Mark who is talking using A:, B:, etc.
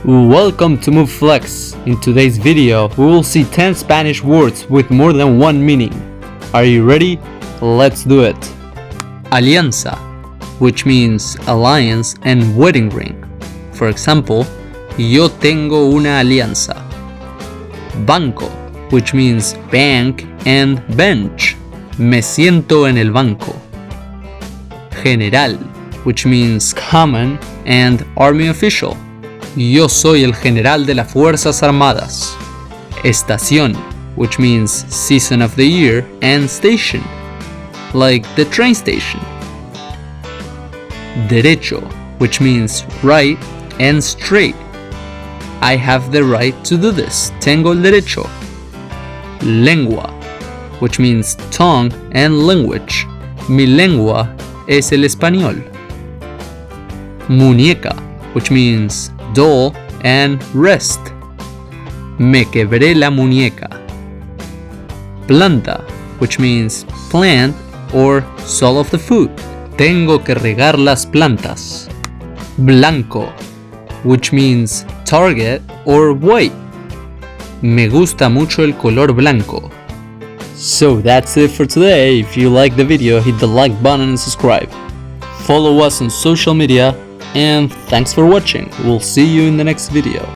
A: Welcome to Move Flex. In today's video, we will see 10 Spanish words with more than one meaning. Are you ready? Let's do it. Alianza, which means alliance and wedding ring. For example, yo tengo una alianza. Banco, which means bank and bench. Me siento en el banco. General, which means common and army official. Yo soy el general de las Fuerzas Armadas. Estación, which means season of the year, and station, like the train station. Derecho, which means right and straight. I have the right to do this. Tengo el derecho. Lengua, which means tongue and language. Mi lengua es el español. Muñeca, which means doll and rest. Me quebré la muñeca. Planta, which means plant or soul of the food. Tengo que regar las plantas. Blanco, which means target or white. Me gusta mucho el color blanco. So that's it for today. If you liked the video, hit the like button and subscribe. Follow us on social media, and thanks for watching. We'll see you in the next video.